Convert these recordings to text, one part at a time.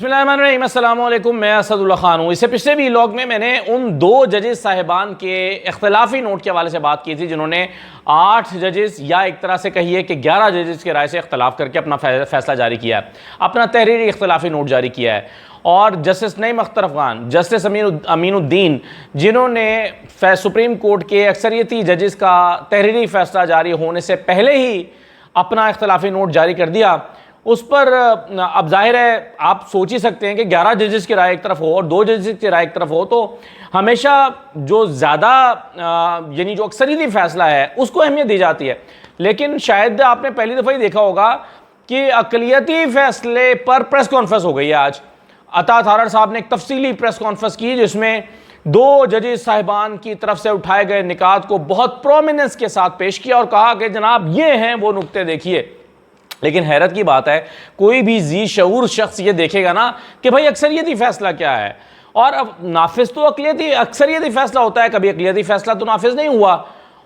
बिस्मिल्लाहिर्रहमानिर्रहीम, अस्सलाम वालेकुम। मैं असदुल्ला खान हूँ। इससे पिछले भी व्लॉग में मैंने उन दो जजेस साहिबान के इख्तलाफी नोट के हवाले से बात की थी जिन्होंने 8 जजेस या एक तरह से कहिए कि 11 जजेस की राय से इख्तलाफ करके अपना फैसला जारी किया है, अपना तहरीरी इख्तलाफी नोट जारी किया है। और जस्टिस नईम अख्तर अफगान, जस्टिस अमीनुद्दीन, जिन्होंने सुप्रीम कोर्ट के अक्सरियती जजेस का तहरीरी फैसला जारी होने से पहले ही अपना इख्तलाफी नोट जारी कर दिया, उस पर अब जाहिर है आप सोच ही सकते हैं कि 11 जजेस की राय एक तरफ हो और 2 जजेस की राय एक तरफ हो तो हमेशा जो ज़्यादा यानी जो अक्सरियती फैसला है उसको अहमियत दी जाती है। लेकिन शायद आपने पहली दफ़ा ही देखा होगा कि अक़लियती फैसले पर प्रेस कॉन्फ्रेंस हो गई है। आज अता थारड़ साहब ने एक तफसीली प्रेस कॉन्फ्रेंस की जिसमें 2 जजेस साहिबान की तरफ से उठाए गए निकात को बहुत प्रोमिनेंस के साथ पेश किया और कहा कि जनाब ये हैं वो नुक्ते देखिए। लेकिन हैरत की बात है, कोई भी जी शऊर शख्स ये देखेगा ना कि भाई अक्सरियती फैसला क्या है, और अब नाफिज तो अक्सरियती फैसला होता है, कभी अक़लियती फैसला तो नाफिज नहीं हुआ,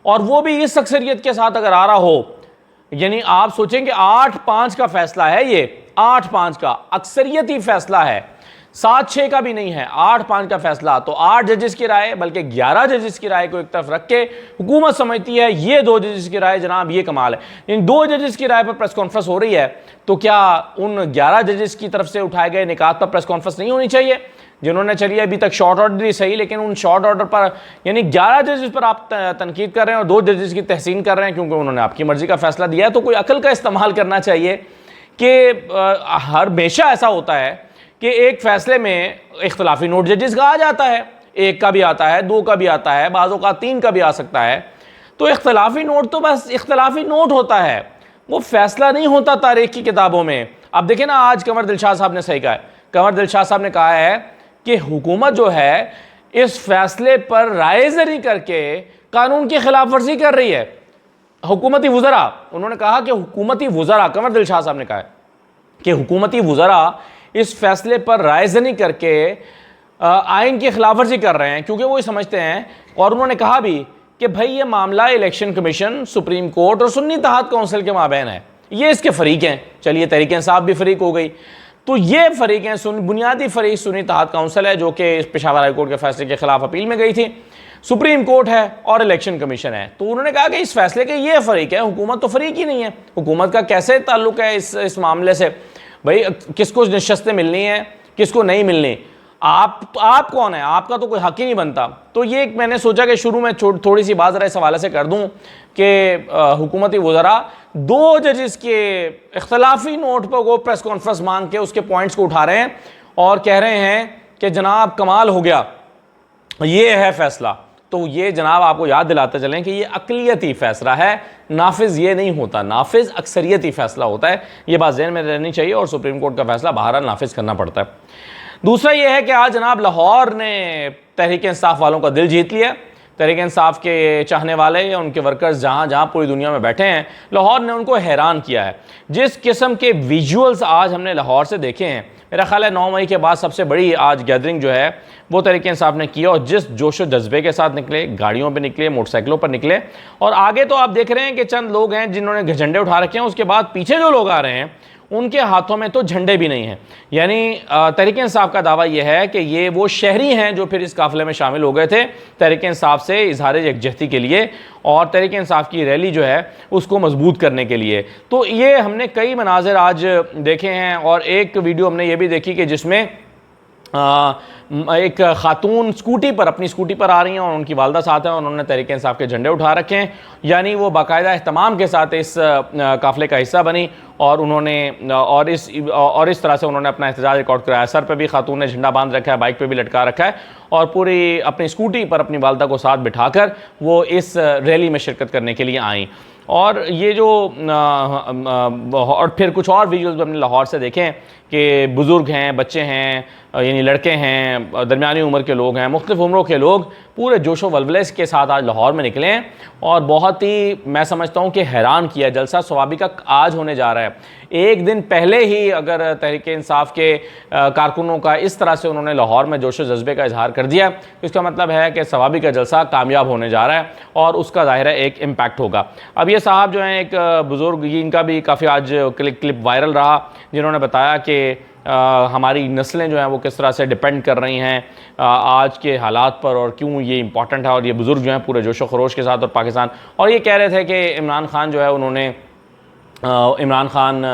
और वो भी इस अक्सरियत के साथ अगर आ रहा हो, यानी आप सोचेंगे 8-5 का फैसला है, ये 8-5 का अक्सरियती फैसला है, 7-6 का भी नहीं है, 8-5 का फैसला। तो 8 जजेस की राय बल्कि 11 जजेस की राय को एक तरफ रख के हुकूमत समझती है ये 2 जजेस की राय जनाब ये कमाल है। इन 2 जजेस की राय पर प्रेस कॉन्फ्रेंस हो रही है तो क्या उन 11 जजेस की तरफ से उठाए गए निकात पर प्रेस कॉन्फ्रेंस नहीं होनी चाहिए, जिन्होंने चलिए अभी तक शॉर्ट ऑर्डर ही सही लेकिन उन शॉर्ट ऑर्डर पर यानी 11 जजेस पर आप तनकीद कर रहे हैं और 2 जजेस की तहसीन कर रहे हैं क्योंकि उन्होंने आपकी मर्जी का फैसला दिया है। तो कोई अकल का इस्तेमाल करना चाहिए कि हमेशा ऐसा होता है कि एक फैसले में इख्तलाफी नोट जजेस का आ जाता है, 1 का भी आता है, 2 का भी आता है, बाज़ों का 3 का भी आ सकता है। तो इख्तलाफी नोट तो बस इख्तलाफी नोट होता है, वो फैसला नहीं होता तारीख की किताबों में। अब देखें ना, आज कंवर दिलशाद साहब ने सही कहा है। कंवर दिलशाद साहब ने कहा है कि हुकूमत जो है इस फैसले पर राय ज़री करके कानून की खिलाफ वर्जी कर रही है। हुकूमती वज़रा, उन्होंने कहा कि हुकूमती वज़रा, कंवर दिलशाद साहब ने कहा है कि हुकूमती वज़रा इस फैसले पर रायज़नी करके आइन की खिलाफवर्जी कर रहे हैं क्योंकि वो ये समझते हैं। और उन्होंने कहा भी कि भाई ये मामला इलेक्शन कमीशन, सुप्रीम कोर्ट और सुन्नी इत्तेहाद काउंसिल के माबैन है, ये इसके फरीक हैं। चलिए तहरीक इंसाफ भी फरीक हो गई, तो ये फरीक हैं। बुनियादी फरीक सुन्नी इत्तेहाद काउंसिल है जो कि पेशावर हाई कोर्ट के फैसले के खिलाफ अपील में गई थी, सुप्रीम कोर्ट है और इलेक्शन कमीशन है। तो उन्होंने कहा कि इस फैसले के ये फरीक है, हुकूमत तो फरीक ही नहीं है। हुकूमत का कैसे ताल्लुक है इस मामले से? भाई किसको नशस्तें मिलनी है, किसको नहीं मिलनी, आप कौन है? आपका तो कोई हक ही नहीं बनता। तो ये मैंने सोचा कि शुरू में थोड़ी सी बात इस हवाले से कर दूं कि हुकूमती वज़रा 2 जजेस के इख्तलाफी नोट पर वो प्रेस कॉन्फ्रेंस मांग के उसके पॉइंट्स को उठा रहे हैं और कह रहे हैं कि जनाब कमाल हो गया, ये है फैसला। तो ये जनाब आपको याद दिलाते चलें कि ये अक़लियती फैसला है, नाफिज ये नहीं होता, नाफिज अक्सरियती फैसला होता है। ये बात ज़हन में रहनी चाहिए और सुप्रीम कोर्ट का फैसला बहरहाल नाफिज करना पड़ता है। दूसरा ये है कि आज जनाब लाहौर ने तहरीक इंसाफ वालों का दिल जीत लिया। तहरीक इंसाफ के चाहने वाले या उनके वर्कर्स जहाँ जहाँ पूरी दुनिया में बैठे हैं, लाहौर ने उनको हैरान किया है। जिस किस्म के विजुअल्स आज हमने लाहौर से देखे हैं, मेरा ख्याल है 9 मई के बाद सबसे बड़ी आज गैदरिंग जो है वो तहरीक इंसाफ ने की और जिस जोशो जज्बे के साथ निकले, गाड़ियों पे निकले, मोटरसाइकिलों पर निकले। और आगे तो आप देख रहे हैं कि चंद लोग हैं जिन्होंने झंडे उठा रखे हैं, उसके बाद पीछे जो लोग आ रहे हैं उनके हाथों में तो झंडे भी नहीं हैं। यानी तहरीक इंसाफ का दावा यह है कि ये वो शहरी हैं जो फिर इस काफिले में शामिल हो गए थे तहरीक इंसाफ से इजहार यकजहती के लिए और तहरीक इंसाफ की रैली जो है उसको मजबूत करने के लिए। तो ये हमने कई मनाजिर आज देखे हैं और एक वीडियो हमने ये भी देखी कि जिसमें एक खातून स्कूटी पर, अपनी स्कूटी पर आ रही हैं और उनकी वालदा साथ हैं और उन्होंने तहरीक इंसाफ के झंडे उठा रखे हैं। यानी वो बाकायदा एहतमाम के साथ इस काफ़िले का हिस्सा बनी और उन्होंने और इस तरह से उन्होंने अपना एहतजाज रिकॉर्ड कराया। सर पे भी खातून ने झंडा बांध रखा है, बाइक पे भी लटका रखा है और पूरी अपनी स्कूटी पर अपनी वालदा को साथ बिठाकर वो इस रैली में शिरकत करने के लिए आई। और ये जो और फिर कुछ और वीडियोज़ हमने लाहौर से देखें कि बुज़ुर्ग हैं, बच्चे हैं, यानी लड़के हैं, दरमियानी उम्र के लोग हैं, मुख्तलिफ़ उम्रों के लोग पूरे जोशो वल्वले के साथ आज लाहौर में निकले हैं और बहुत ही मैं समझता हूँ कि हैरान किया। जलसा सवाबी का आज होने जा रहा है। एक दिन पहले ही अगर तहरीक इंसाफ के कारकुनों का इस तरह से उन्होंने लाहौर में जोशो जज्बे का इजहार कर दिया, इसका मतलब है कि सवाबी का जलसा कामयाब होने जा रहा है और उसका ज़ाहिर है एक इम्पैक्ट होगा। अब ये साहब जो हैं, एक बुज़ुर्ग, इनका भी काफ़ी आज क्लिप वायरल रहा, जिन्होंने बताया कि हमारी नस्लें जो हैं वो किस तरह से डिपेंड कर रही हैं आज के हालात पर, और क्यों ये इंपॉर्टेंट है। और ये बुज़ुर्ग जो हैं पूरे जोश व खरोश के साथ और पाकिस्तान, और ये कह रहे थे कि इमरान खान जो है उन्होंने इमरान खान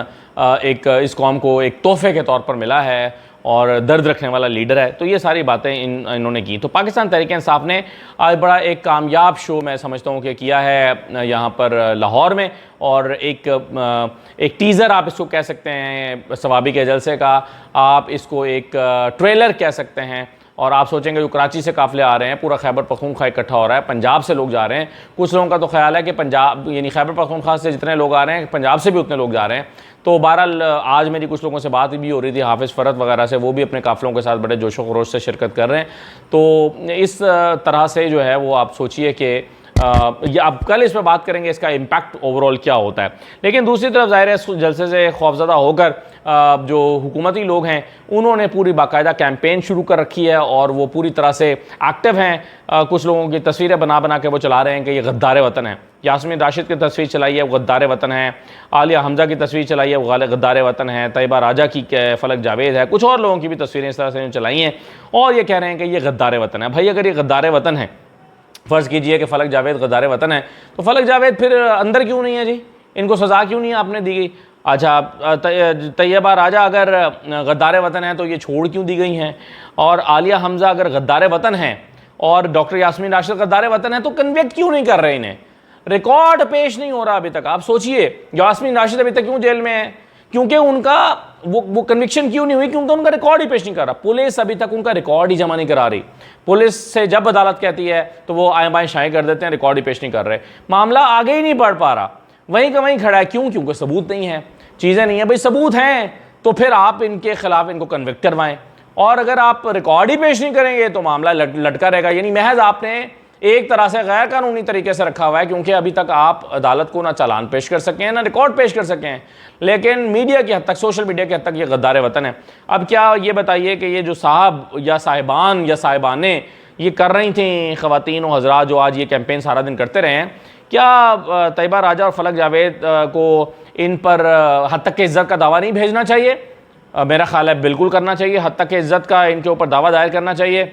एक इस कौम को एक तोहफे के तौर पर मिला है और दर्द रखने वाला लीडर है। तो ये सारी बातें इन्होंने की। तो पाकिस्तान तहरीक-ए-इंसाफ ने आज बड़ा एक कामयाब शो मैं समझता हूँ कि किया है यहाँ पर लाहौर में, और एक टीज़र आप इसको कह सकते हैं सवाबी के जलसे का, आप इसको एक ट्रेलर कह सकते हैं। और आप सोचेंगे जो कराची से काफ़िले आ रहे हैं, पूरा खैबर पख्तूनख्वा इकट्ठा हो रहा है, पंजाब से लोग जा रहे हैं। कुछ लोगों का तो ख्याल है कि पंजाब यानी खैबर पख्तूनख्वा से जितने लोग आ रहे हैं पंजाब से भी उतने लोग जा रहे हैं। तो बहरहाल आज मेरी कुछ लोगों से बात भी हो रही थी, हाफिज़ फ़रत वगैरह से, वो भी अपने काफ़िलों के साथ बड़े जोशो खरोश से शिरकत कर रहे हैं। तो इस तरह से जो है वो आप सोचिए कि ये अब कल इस पर बात करेंगे इसका इम्पैक्ट ओवरऑल क्या होता है। लेकिन दूसरी तरफ ज़ाहिर है इस जलसे से खौफज़दा होकर जो हुकूमती लोग हैं उन्होंने पूरी बाकायदा कैंपेन शुरू कर रखी है और वो पूरी तरह से एक्टिव हैं। कुछ लोगों की तस्वीरें बना बना के वो चला रहे हैं कि ये गद्दार वतन है। यास्मीन राशिद की तस्वीर चलाई है वो गद्दार वतन है, आलिया हमजा की तस्वीर चलाई है वो गद्दार वतन है, तैयबा राजा की फलक जावेद है, कुछ और लोगों की भी तस्वीरें इस तरह से चलाई हैं और ये कह रहे हैं कि ये गद्दार वतन है। भाई अगर ये गद्दार वतन है, फ़र्ज़ कीजिए कि फ़लक जावेद गद्दार वतन है, तो फ़लक जावेद फिर अंदर क्यों नहीं है जी? इनको सज़ा क्यों नहीं आपने दी गई? अच्छा, तैयबा राजा अगर गद्दार वतन है तो ये छोड़ क्यों दी गई हैं? और आलिया हमज़ा अगर गद्दार वतन है और डॉक्टर यास्मीन राशिद गद्दार वतन है तो कन्विक्ट क्यों नहीं कर रहे इन्हें? रिकॉर्ड पेश नहीं हो रहा अभी तक। आप सोचिए यास्मीन राशिद अभी तक क्यों जेल में है? क्योंकि उनका वो कन्विक्शन क्यों नहीं हुई? क्योंकि उनका रिकॉर्ड ही पेश नहीं कर रहा। पुलिस अभी तक उनका रिकॉर्ड ही जमा नहीं करा रही। पुलिस से जब अदालत कहती है तो वो आए बाएं शाएं कर देते हैं, रिकॉर्ड ही पेश नहीं कर रहे। मामला आगे ही नहीं बढ़ पा रहा, वहीं का वहीं खड़ा है। क्यों? क्योंकि सबूत नहीं है, चीज़ें नहीं है। भाई सबूत हैं तो फिर आप इनके खिलाफ इनको कन्विक्ट करवाएं, और अगर आप रिकॉर्ड ही पेश नहीं करेंगे तो मामला लटका रहेगा। यानी महज आपने एक तरह से गैर कानूनी तरीके से रखा हुआ है, क्योंकि अभी तक आप अदालत को ना चालान पेश कर सके हैं ना रिकॉर्ड पेश कर सके हैं। लेकिन मीडिया की हद तक, सोशल मीडिया की हद तक ये गद्दार वतन है। अब क्या ये बताइए कि ये जो साहब या साहिबान या साहिबाने ये कर रही थी, ख़वातीन और हज़रात जो आज ये कैंपेन सारा दिन करते रहे हैं, क्या तैयबा राजा और फलक जावेद को इन पर हद तक के इज़्ज़त का दावा नहीं भेजना चाहिए? मेरा ख्याल है बिल्कुल करना चाहिए। हद तक के इज़्ज़त का इनके ऊपर दावा दायर करना चाहिए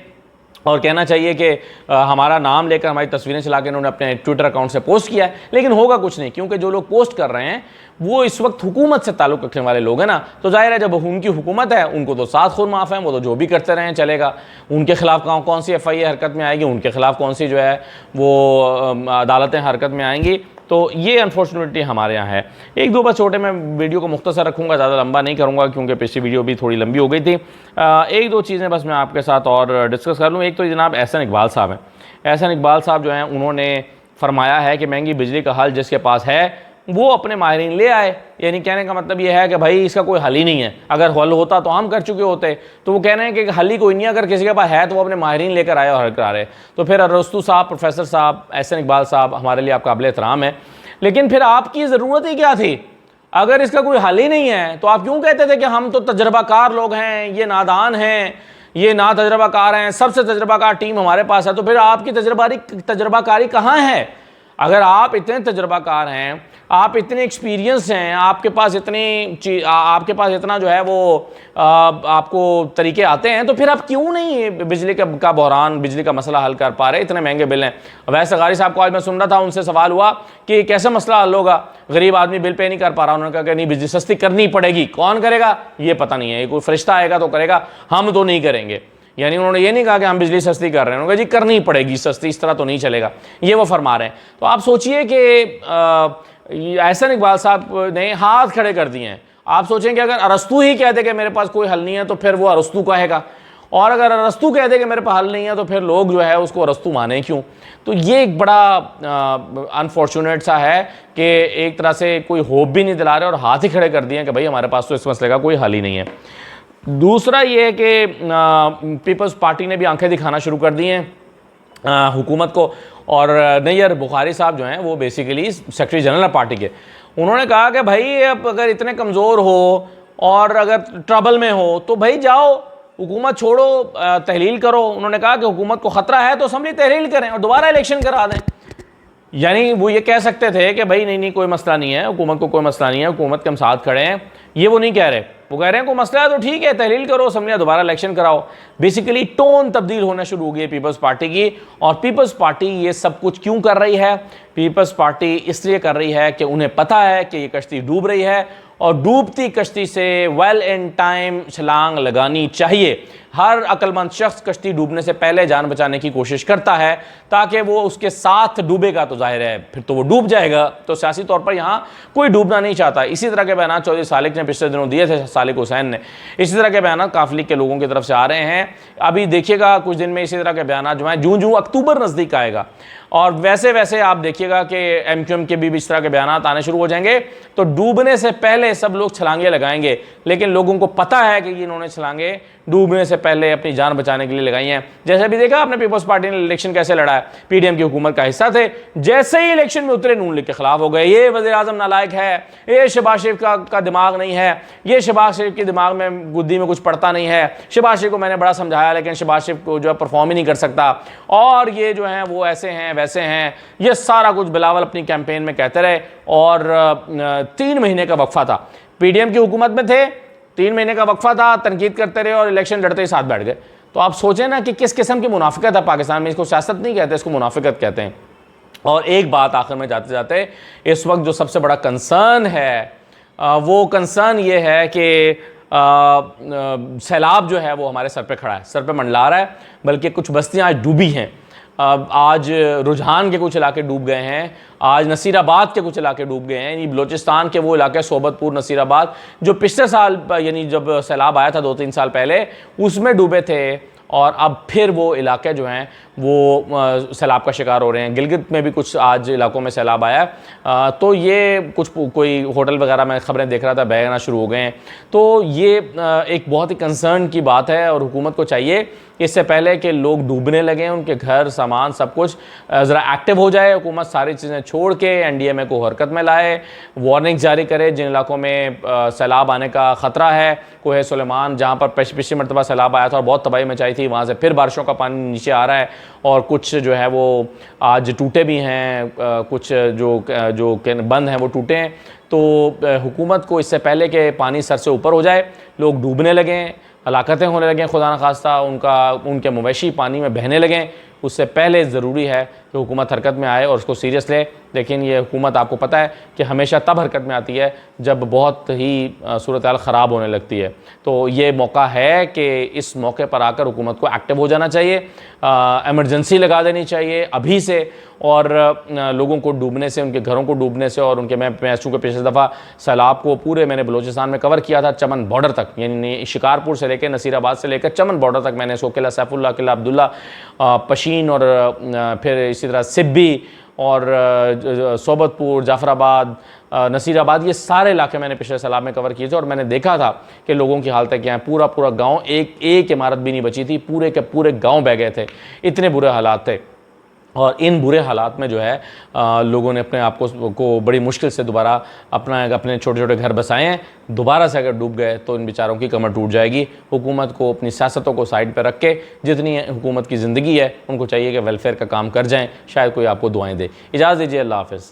और कहना चाहिए कि हमारा नाम लेकर हमारी तस्वीरें चला के इन्होंने अपने ट्विटर अकाउंट से पोस्ट किया है। लेकिन होगा कुछ नहीं, क्योंकि जो लोग पोस्ट कर रहे हैं वो इस वक्त हुकूमत से ताल्लुक़ रखने वाले लोग हैं ना। तो जाहिर है जब उनकी हुकूमत है उनको तो साथ खुद माफ़ है, वो तो जो भी करते रहें चलेगा। उनके खिलाफ कौन सी FIA हरकत में आएगी, उनके खिलाफ कौन सी जो है वो अदालतें हरकत में आएंगी। तो ये अनफॉर्चुनेटली हमारे यहाँ है। एक दो बार छोटे, मैं वीडियो को मुख्तसर रखूँगा, ज़्यादा लंबा नहीं करूँगा क्योंकि पिछली वीडियो भी थोड़ी लंबी हो गई थी। एक दो चीज़ें बस मैं आपके साथ और डिस्कस कर लूँ। एक तो जनाब एहसन इकबाल साहब हैं। एहसन इकबाल साहब जो हैं उन्होंने फरमाया है कि महंगी बिजली का हल जिसके पास है वो अपने माहिरीन ले आए। यानी कहने का मतलब ये है कि भाई इसका कोई हल ही नहीं है, अगर हल होता तो हम कर चुके होते। तो वो कह रहे हैं कि हल ही कोई नहीं, अगर किसी के पास है तो वो अपने माहिरीन लेकर आए और हल करा रहे। तो फिर अरस्तु साहब, प्रोफेसर साहब, एहसन इकबाल साहब, हमारे लिए आप काबिल एहतराम है, लेकिन फिर आपकी ज़रूरत ही क्या थी? अगर इसका कोई हल ही नहीं है तो आप क्यों कहते थे कि हम तो तजर्बाकार लोग हैं, ये नादान हैं, ये ना तजर्बाकार हैं, सबसे तजर्बाकार टीम हमारे पास है? तो फिर आपकी तजर्बाकारी कहाँ है? अगर आप इतने तजर्बाकार हैं, आप इतने एक्सपीरियंस हैं, आपके पास इतना जो है वो आपको तरीके आते हैं, तो फिर आप क्यों नहीं बिजली का बहरान, बिजली का मसला हल कर पा रहे? इतने महंगे बिल हैं। वैसे गारी साहब को आज मैं सुन रहा था, उनसे सवाल हुआ कि कैसे मसला हल होगा, गरीब आदमी बिल पे नहीं कर पा रहा। उन्होंने कहा कि नहीं, बिजली सस्ती करनी पड़ेगी। कौन करेगा ये पता नहीं है, कोई फरिश्ता आएगा तो करेगा, हम तो नहीं करेंगे। यानी उन्होंने ये नहीं कहा कि हम बिजली सस्ती कर रहे हैं, उन्होंने कहा जी करनी पड़ेगी सस्ती, इस तरह तो नहीं चलेगा, ये वो फरमा रहे हैं। तो आप सोचिए कि एहसन इकबाल साहब ने हाथ खड़े कर दिए हैं। आप सोचें कि अगर अरस्तु ही कह दे कि मेरे पास कोई हल नहीं है तो फिर वो अरस्तु कहेगा, और अगर अरस्तु कह दे कि मेरे पास हल नहीं है तो फिर लोग जो है उसको अरस्तु माने क्यों? तो ये एक बड़ा अनफॉर्चुनेट सा है कि एक तरह से कोई होप भी नहीं दिला रहे और हाथ ही खड़े कर दिए कि भाई हमारे पास तो इस मसले का कोई हल ही नहीं है। दूसरा ये है कि पीपल्स पार्टी ने भी आंखें दिखाना शुरू कर दी हैं हुकूमत को, और नैयर बुखारी साहब जो हैं वो बेसिकली सेक्रेटरी जनरल पार्टी के, उन्होंने कहा कि भाई अब अगर इतने कमज़ोर हो और अगर ट्रबल में हो तो भाई जाओ हुकूमत छोड़ो, तहलील करो। उन्होंने कहा कि हुकूमत को ख़तरा है तो असम्बली तहलील करें और दोबारा इलेक्शन करा दें। यानी वो ये कह सकते थे कि भाई नहीं कोई मसला नहीं है, हुकूमत को कोई मसला नहीं है, हुकूमत के हम साथ खड़े हैं, ये वो नहीं कह रहे। वो कह रहे हैं कोई मसला है तो ठीक है, तहलील करो, असम्बली दोबारा इलेक्शन कराओ। बेसिकली टोन तब्दील होना शुरू हो गई है पीपल्स पार्टी की। और पीपल्स पार्टी ये सब कुछ क्यों कर रही है? पीपल्स पार्टी इसलिए कर रही है कि उन्हें पता है कि ये कश्ती डूब रही है और डूबती कश्ती से वेल इन टाइम छलांग लगानी चाहिए। हर अक्लमंद शख्स कश्ती डूबने से पहले जान बचाने की कोशिश करता है, ताकि वो उसके साथ डूबेगा तो जाहिर है फिर तो वो डूब जाएगा। तो सियासी तौर पर यहाँ कोई डूबना नहीं चाहता। इसी तरह के बयान चौधरी सालिक ने पिछले दिनों दिए थे, सालिक हुसैन ने। इसी तरह के बयान काफ लीग के लोगों की तरफ से आ रहे हैं। अभी देखिएगा कुछ दिन में इसी तरह के बयान जो हैं, जूं अक्टूबर नज़दीक आएगा और वैसे वैसे आप देखिएगा कि MQM के भी इस तरह के बयान आने शुरू हो जाएंगे। तो डूबने से पहले सब लोग छलांगे लगाएंगे, लेकिन लोगों को पता है कि इन्होंने छलांगे डूबने से पहले अपनी जान बचाने के लिए लगाई हैं। जैसे अभी देखा आपने पीपल्स पार्टी ने इलेक्शन कैसे लड़ा है, PDM की हुकूमत का हिस्सा थे, जैसे ही इलेक्शन में उतरे नून लीग के खिलाफ हो गए। ये वज़ीर आज़म नालायक है, ये शहबाज शरीफ का दिमाग नहीं है, ये शहबाज शरीफ के दिमाग में बुद्धि में कुछ पड़ता नहीं है, शहबाज शरीफ को मैंने बड़ा समझाया लेकिन शहबाज शरीफ को जो है परफॉर्म ही नहीं कर सकता, और ये जो हैं वो ऐसे हैं वैसे हैं। ये सारा कुछ बिलावल अपनी कैंपेन में कहते रहे। और 3 महीने का वक्फा था, PDM की हुकूमत में थे, 3 महीने का वक्फा था, तनकीद करते रहे और इलेक्शन लड़ते ही साथ बैठ गए। तो आप सोचें ना कि किस किस्म की मुनाफिकत है पाकिस्तान में। इसको सियासत नहीं कहते, इसको मुनाफिकत कहते हैं। और एक बात आखिर में जाते जाते, इस वक्त जो सबसे बड़ा कंसर्न है वो कंसर्न ये है कि सैलाब जो है वो हमारे सर पे खड़ा है, सर पे मंडला रहा है। बल्कि कुछ बस्तियां आज डूबी हैं। आज रुझान के कुछ इलाके डूब गए हैं, आज नसीराबाद के कुछ इलाके डूब गए हैं। यानी बलोचिस्तान के वो इलाके सोबतपुर, नसीराबाद, जो पिछले साल यानी जब सैलाब आया था 2-3 साल पहले, उसमें डूबे थे। और अब फिर वो इलाके जो हैं वो सैलाब का शिकार हो रहे हैं। गिलगित में भी कुछ आज इलाकों में सैलाब आया। तो ये कुछ कोई होटल वगैरह में खबरें देख रहा था, बहना शुरू हो गए हैं। तो ये एक बहुत ही कंसर्न की बात है और हुकूमत को चाहिए इससे पहले कि लोग डूबने लगें, उनके घर सामान सब कुछ ज़रा एक्टिव हो जाए। हुकूमत सारी चीज़ें छोड़ के NDMA को हरकत में लाए, वार्निंग जारी करे जिन इलाकों में सैलाब आने का ख़तरा है। कोहे सुलेमान जहाँ पर पिछली मरतबा सैलाब आया था और बहुत तबाही मचाई थी, वहाँ से फिर बारिशों का पानी नीचे आ रहा है और कुछ जो है वो आज टूटे भी हैं, कुछ जो बंद हैं वो टूटे हैं। तो हुकूमत को इससे पहले कि पानी सर से ऊपर हो जाए, लोग डूबने लगें, हलाकतें होने लगें, खुदा न खास्ता उनके मवेशी पानी में बहने लगें, उससे पहले ज़रूरी है कि हुकूमत हरकत में आए और उसको सीरियस ले। लेकिन ये हुकूमत आपको पता है कि हमेशा तब हरकत में आती है जब बहुत ही सूरत हाल ख़राब होने लगती है। तो ये मौका है कि इस मौके पर आकर हुकूमत को एक्टिव हो जाना चाहिए, एमरजेंसी लगा देनी चाहिए अभी से। और लोगों को डूबने से, उनके घरों को डूबने से और उनके मैं चूँकि पिछली दफ़ा सैलाब को पूरे मैंने बलोचिस्तान में कवर किया था, चमन बॉर्डर तक, यानी शिकारपुर से लेकर नसीराबाद से लेकर चमन बॉर्डर तक मैंने इसको किला सैफुल्ला, किला अब्दुल्ला, पशीन और फिर इसी तरह सिब्बी और सोबतपुर, जाफराबाद, नसीराबाद, ये सारे इलाके मैंने पिछले सैलाब में कवर किए थे। और मैंने देखा था कि लोगों की हालतें क्या हैं। पूरा गांव, एक इमारत भी नहीं बची थी, पूरे के पूरे गांव बह गए थे, इतने बुरे हालात थे। और इन बुरे हालात में जो है लोगों ने अपने आप को बड़ी मुश्किल से दोबारा अपने छोटे छोटे घर बसाए हैं। दोबारा से अगर डूब गए तो इन बेचारों की कमर टूट जाएगी। हुकूमत को अपनी सियासतों को साइड पर रख के जितनी हुकूमत की ज़िंदगी है उनको चाहिए कि वेलफेयर का काम कर जाएं, शायद कोई आपको दुआएं दे। इजाज़त दीजिए, अल्लाह हाफ़िज़।